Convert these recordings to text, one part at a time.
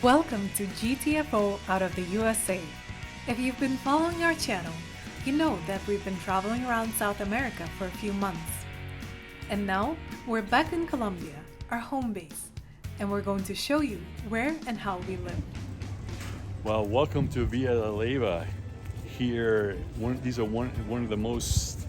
Welcome to GTFO out of the USA. If you've been following our channel, you know that we've been traveling around South America for a few months. And now we're back in Colombia, our home base, and we're going to show you where and how we live. Well, welcome to Villa de Leyva. Here, these are one of the most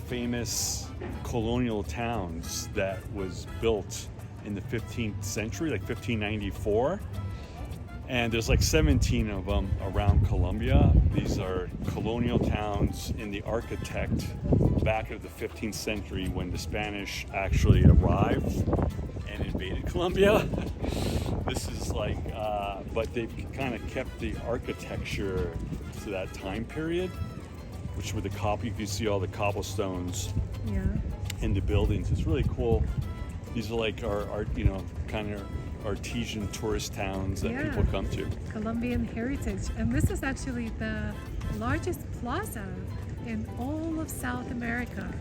famous colonial towns that was built in the 15th century, like 1594. And there's like 17 of them around Colombia. These are colonial towns in the architect back of the 15th century when the Spanish actually arrived and invaded Colombia. This is like, but they've kind of kept the architecture to that time period, which with the you can see all the cobblestones in the buildings. It's really cool. These are like our kind of artesian tourist towns that people come to. Colombian heritage. And this is actually the largest plaza in all of South America.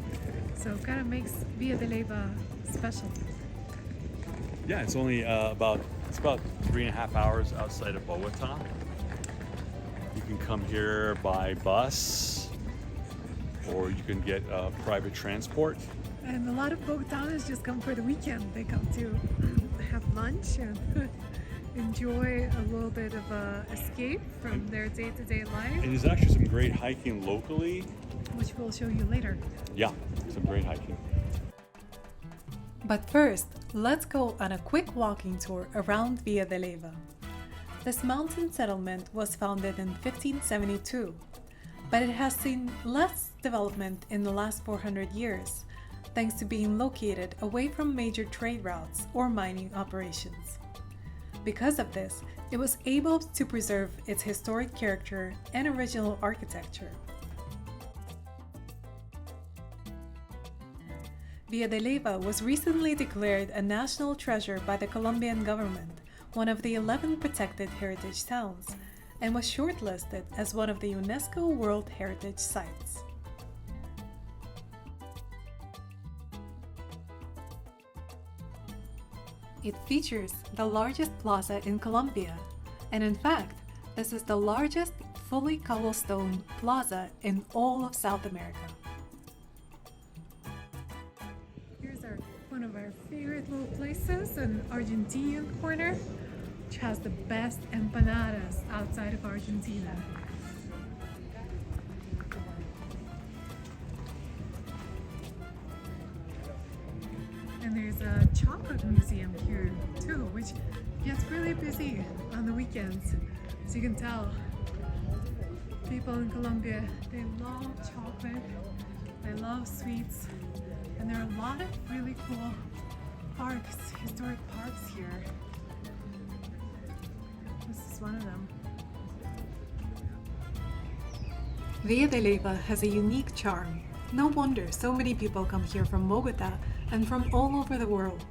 So it kind of makes Villa de Leyva special. Yeah, it's only about 3.5 hours outside of Bogota. You can come here by bus, or you can get private transport. And a lot of Bogotanos just come for the weekend. They come to have lunch and enjoy a little bit of escape from their day-to-day life. And there's actually some great hiking locally, which we'll show you later. Yeah, some great hiking. But first, let's go on a quick walking tour around Villa de Leyva. This mountain settlement was founded in 1572, but it has seen less development in the last 400 years, thanks to being located away from major trade routes or mining operations. Because of this, it was able to preserve its historic character and original architecture. Villa de Leyva was recently declared a national treasure by the Colombian government, one of the 11 protected heritage towns, and was shortlisted as one of the UNESCO World Heritage Sites. It features the largest plaza in Colombia, and in fact, this is the largest fully cobblestone plaza in all of South America. Here's one of our favorite little places, an Argentinian corner, which has the best empanadas outside of Argentina. And there's a chocolate museum here too, which gets really busy on the weekends. As you can tell, people in Colombia, they love chocolate, they love sweets, and there are a lot of really cool parks, historic parks here. This is one of them. Villa de Leyva has a unique charm. No wonder so many people come here from Bogota and from all over the world.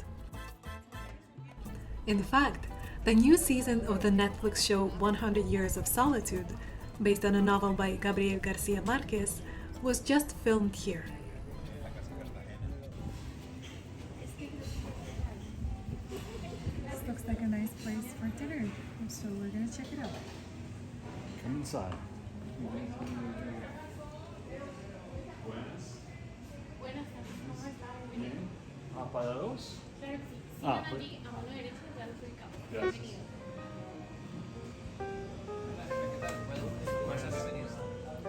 In fact, the new season of the Netflix show 100 Years of Solitude, based on a novel by Gabriel Garcia Marquez, was just filmed here. This looks like a nice place for dinner, so we're gonna check it out. Come inside. ¿Para dos? Claro que sí. Sigan allí a mano derecha ya los ubicamos. Gracias.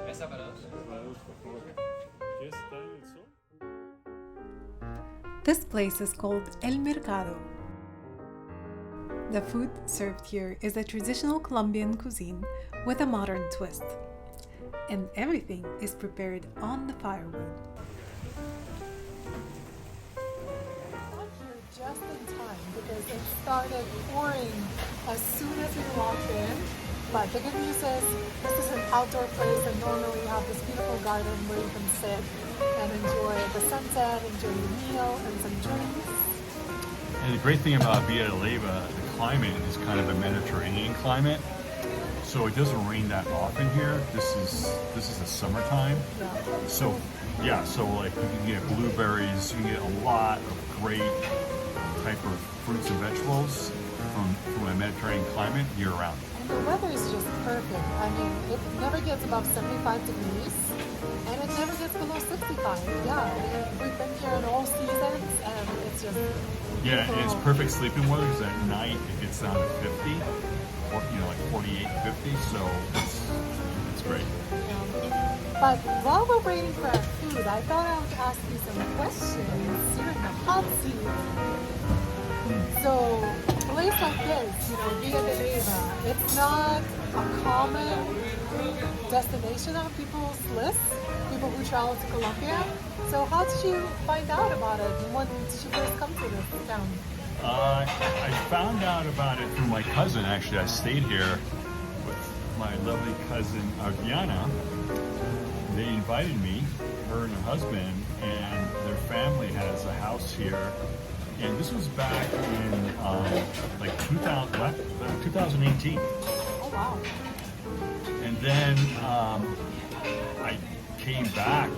Mesa para dos. This place is called El Mercado. The food served here is a traditional Colombian cuisine with a modern twist. And everything is prepared on the firewood. Just in time because it started pouring as soon as we walked in. But the good news is this is an outdoor place, and normally you have this beautiful garden where you can sit and enjoy the sunset, enjoy your meal and some drinks. And the great thing about Villa de Leyva, the climate is kind of a Mediterranean climate. So it doesn't rain that often here. This is the summertime. So like you can get blueberries, you can get a lot of great type of fruits and vegetables. from a Mediterranean climate year round. And the weather is just perfect. I mean, it never gets above 75 degrees, and it never gets below 65. Yeah, we've been here in all seasons, and it's just Yeah, and it's beautiful. perfect sleeping weather because at night it gets down to 50, or like 48, 50. So it's great. But while we're waiting for our food, I thought I would ask you some questions. You're in the hot seat. So, a place like this, Villa de Leyva, it's not a common destination on people's lists, people who travel to Colombia. So how did you find out about it? When did you first come to this town? I found out about it from my cousin. Actually, I stayed here with my lovely cousin Adriana. They invited me, her and her husband, and their family has a house here. And this was back in like 2018. Oh wow. And then I came back,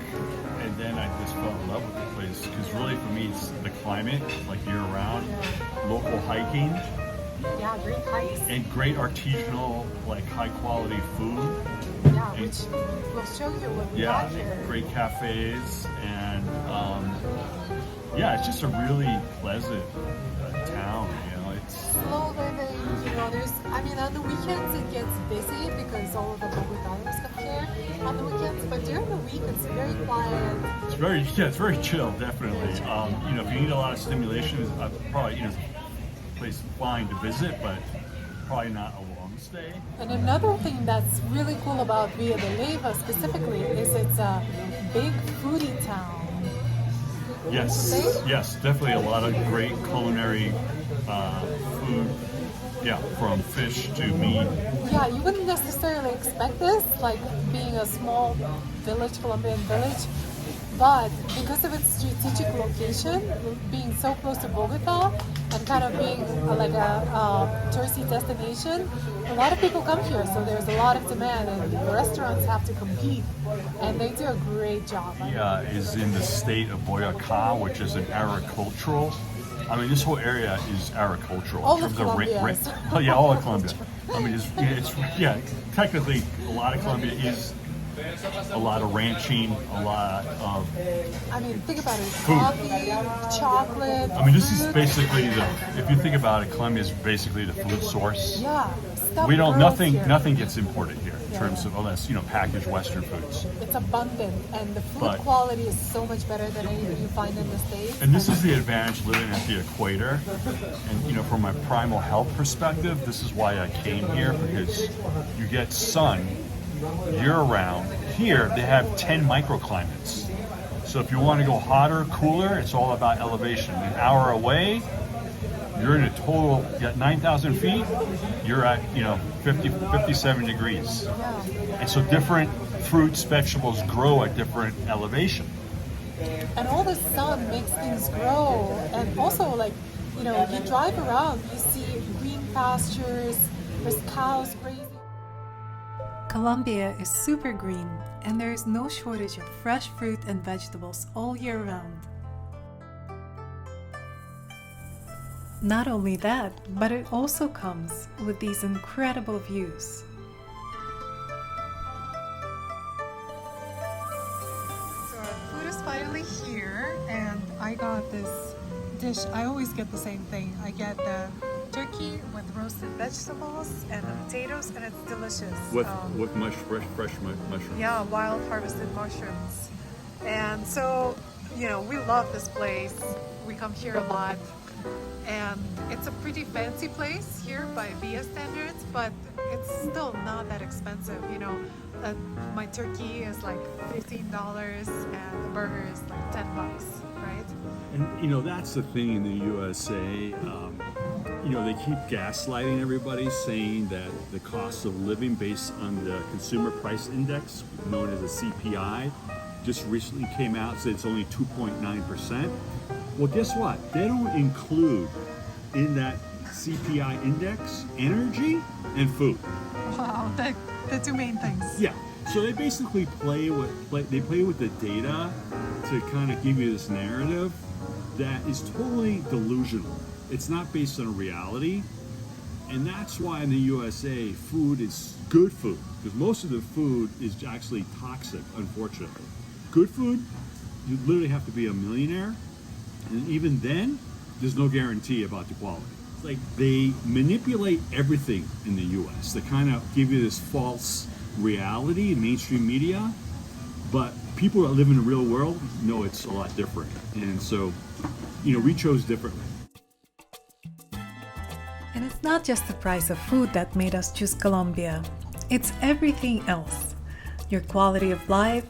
and then I just fell in love with the place because really for me it's the climate, like year round, local hiking, Yeah, great hikes. and great artisanal, like high quality food. Yeah, which we'll show you when we Yeah, got here. great cafes, and yeah, it's just a really pleasant town. It's Slow living, on the weekends it gets busy because all of the Bogotanos come here on the weekends, but during the week it's very quiet. it's very chill, definitely. If you need a lot of stimulation, it's probably place fine to visit, but probably not a long stay. And another thing that's really cool about Villa de Leyva specifically is it's a big foodie town. Yes, definitely a lot of great culinary food. Yeah, from fish to meat. Yeah, you wouldn't necessarily expect this, like being a small village, Colombian village, but because of its strategic location, being so close to Bogota and kind of being like a touristy destination, a lot of people come here, so there's a lot of demand, and the restaurants have to compete, and they do a great job. Is in the state of Boyacá, which is an agricultural. This whole area is agricultural. All in of terms Colombia ra- is. Oh yeah, all of Colombia. Technically, a lot of Colombia is a lot of ranching, a lot of. Think about it: coffee, chocolate. This is fruit. basically if you think about it, Colombia is basically the food source. Yeah, stuff We don't grows nothing here. nothing gets imported here in Yeah. terms of unless packaged Western foods. It's abundant, and the food But- quality is so much better than anything you find in the States. And this is the advantage living at the equator. And from a primal health perspective, this is why I came here, because you get sun year round. Here they have 10 microclimates. So if you want to go hotter, cooler, it's all about elevation. An hour away, you're in a total, you got 9,000 feet, you're at 57 degrees. Yeah. And so different fruits, vegetables grow at different elevation. And all the sun makes things grow. And also, you drive around, you see green pastures, there's cows grazing. Colombia is super green, and there is no shortage of fresh fruit and vegetables all year round. Not only that, but it also comes with these incredible views. So our food is finally here, and I got this dish. I always get the same thing. I get the turkey with roasted vegetables and the potatoes, and it's delicious. Fresh mushrooms. Yeah, wild harvested mushrooms. And so, we love this place. We come here a lot. And it's a pretty fancy place here by Villa standards, but it's still not that expensive. My turkey is like $15 and the burger is like $10, right? And that's the thing in the USA. They keep gaslighting everybody, saying that the cost of living based on the consumer price index, known as a CPI, just recently came out and said it's only 2.9%. Well, guess what? They don't include in that CPI index energy and food. Wow, the two main things. Yeah. So they basically play with the data to kind of give you this narrative that is totally delusional. It's not based on reality. And that's why in the USA, food is good food, because most of the food is actually toxic, unfortunately. Good food, you literally have to be a millionaire, and even then, there's no guarantee about the quality. It's like they manipulate everything in the US. They kind of give you this false reality in mainstream media, but people that live in the real world know it's a lot different. And so, you know, we chose differently. And it's not just the price of food that made us choose Colombia. It's everything else. Your quality of life,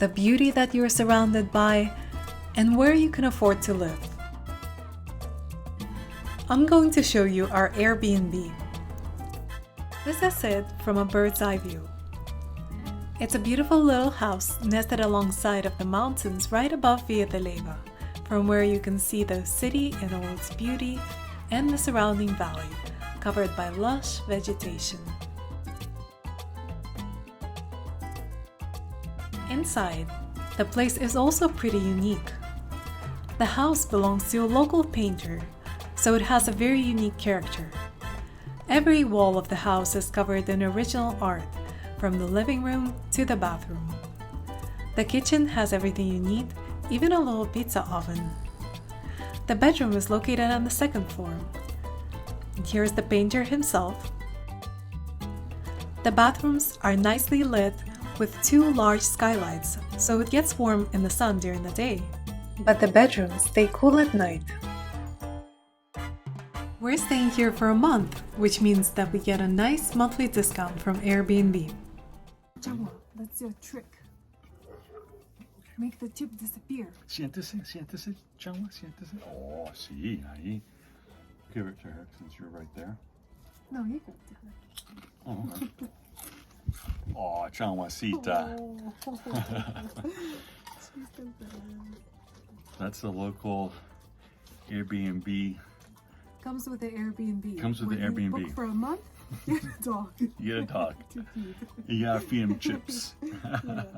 the beauty that you're surrounded by, and where you can afford to live. I'm going to show you our Airbnb. This is it from a bird's eye view. It's a beautiful little house nested alongside of the mountains right above Villa de Leyva, from where you can see the city in all its beauty and the surrounding valley, covered by lush vegetation. Inside, the place is also pretty unique. The house belongs to a local painter, so it has a very unique character. Every wall of the house is covered in original art, from the living room to the bathroom. The kitchen has everything you need, even a little pizza oven. The bedroom is located on the second floor. And here's the painter himself. The bathrooms are nicely lit with 2 large skylights, so it gets warm in the sun during the day. But the bedrooms stay cool at night. We're staying here for a month, which means that we get a nice monthly discount from Airbnb. Let's do a trick. Make the tip disappear. Siéntese, siéntese, Changwa, siéntese. Oh, sí, ahí. Give it to her since you're right there. No, you can do it. Oh, okay. Oh, Changwasita. That's the local Airbnb. Comes with the Airbnb. Comes with the When you Airbnb. book for a month, you get a dog. You get a dog. Too cute. You gotta feed him chips. Yeah.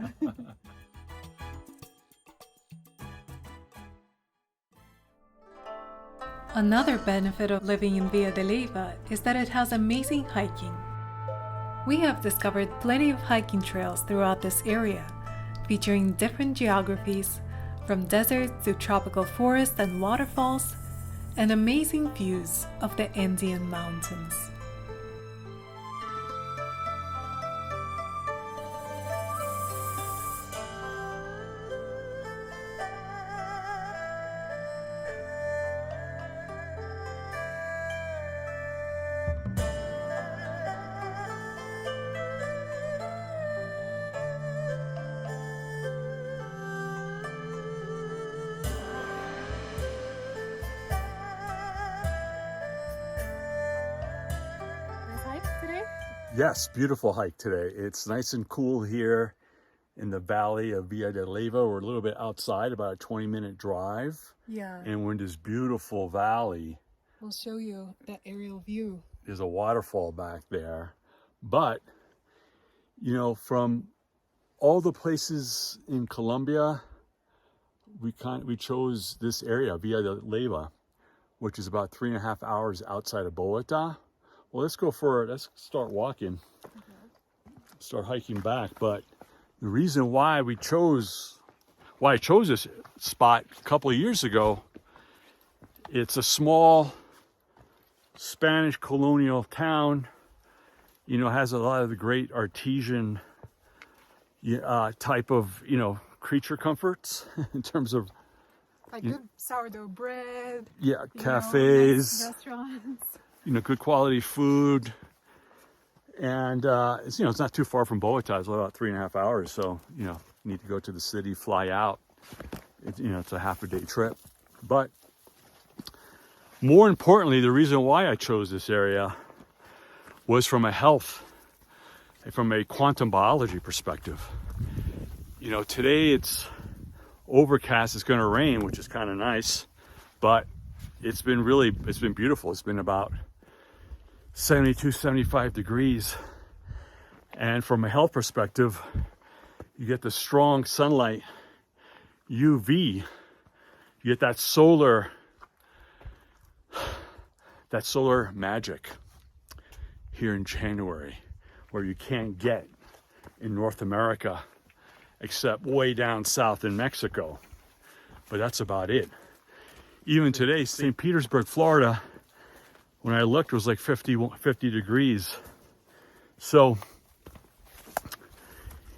Another benefit of living in Villa de Leyva is that it has amazing hiking. We have discovered plenty of hiking trails throughout this area, featuring different geographies, from deserts to tropical forests and waterfalls, and amazing views of the Andean mountains. Yes, beautiful hike today. It's nice and cool here in the valley of Villa de Leyva. We're a little bit outside, about a 20-minute drive. Yeah, And we're in this beautiful valley. we'll show you that aerial view. There's a waterfall back there. But, you know, from all the places in Colombia, we chose this area, Villa de Leyva, which is about 3.5 hours outside of Bogota. Well, let's start walking, start hiking back. But the reason why I chose this spot a couple of years ago, it's a small Spanish colonial town, you know, has a lot of the great artesian type of, you know, creature comforts in terms of Like good sourdough bread. cafes, Nice restaurants. you know, good quality food. And, it's, you know, it's not too far from Bogota. It's about 3.5 hours. So, you know, you need to go to the city, fly out. You know, it's a half-a-day trip. But more importantly, the reason why I chose this area was from a quantum biology perspective. You know, today it's overcast. It's going to rain, which is kind of nice. But it's been beautiful. It's been about 72, 75 degrees. And from a health perspective, you get the strong sunlight, UV, you get that solar magic. here in January, where you can't get in North America except way down south in Mexico. But that's about it. Even today, St. Petersburg, Florida, when I looked, it was like 50 degrees. So,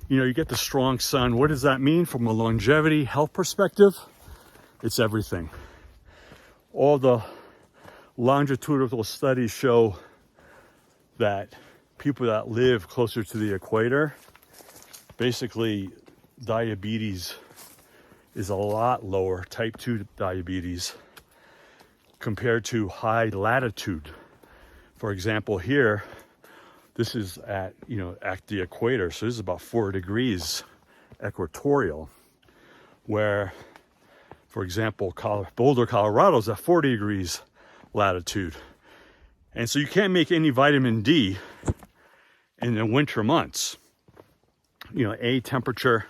you get the strong sun. What does that mean from a longevity, health perspective? It's everything. All the longitudinal studies show that people that live closer to the equator, basically diabetes is a lot lower, type 2 diabetes, compared to high latitude. For example, here, this is at the equator, so this is about 4 degrees equatorial, where, for example, Boulder, Colorado is at 40 degrees latitude. And so you can't make any vitamin D in the winter months. Temperature,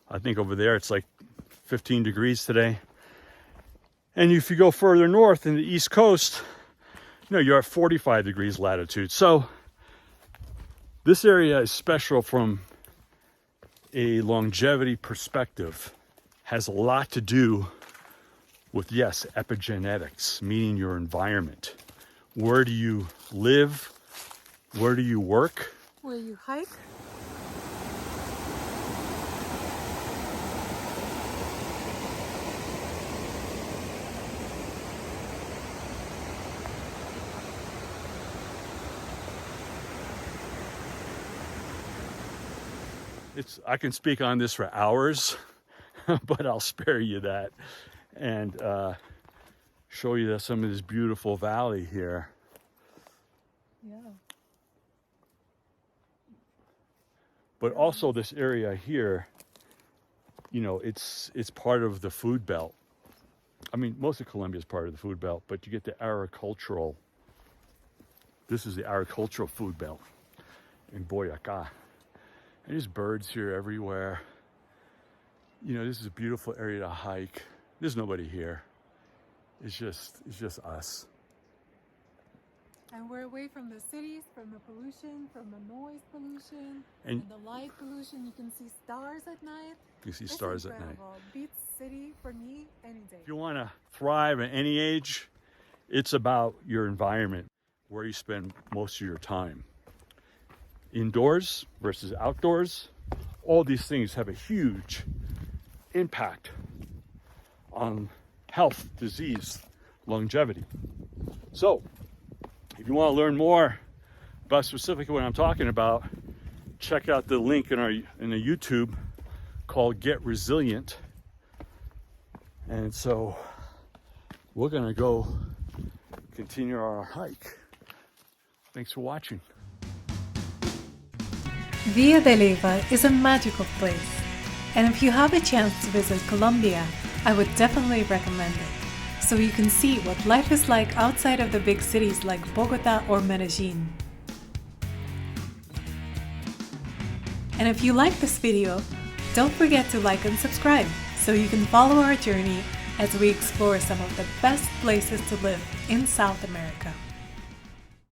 I think over there it's like 15 degrees today. And if you go further north in the East Coast, you're at 45 degrees latitude. So this area is special from a longevity perspective. Has a lot to do with, yes, epigenetics, meaning your environment. Where do you live? Where do you work? Where you hike? I can speak on this for hours, but I'll spare you that and show you some of this beautiful valley here. Yeah. But also this area here, it's part of the food belt. I mean, most of Colombia is part of the food belt, but you get the agricultural. This is the agricultural food belt in Boyacá. And there's birds here everywhere. This is a beautiful area to hike. There's nobody here. It's just us. And we're away from the cities, from the pollution, from the noise pollution, and the light pollution. You can see stars at night. You see stars at night. Beats city for me any day. If you want to thrive at any age, it's about your environment, where you spend most of your time. Indoors versus outdoors, all these things have a huge impact on health, disease, longevity. So, if you want to learn more about specifically what I'm talking about, check out the link in the YouTube called Get Resilient. And so, we're gonna go continue our hike. Thanks for watching. Villa de Leyva is a magical place, and if you have a chance to visit Colombia, I would definitely recommend it, so you can see what life is like outside of the big cities like Bogota or Medellin. And if you like this video, don't forget to like and subscribe so you can follow our journey as we explore some of the best places to live in South America.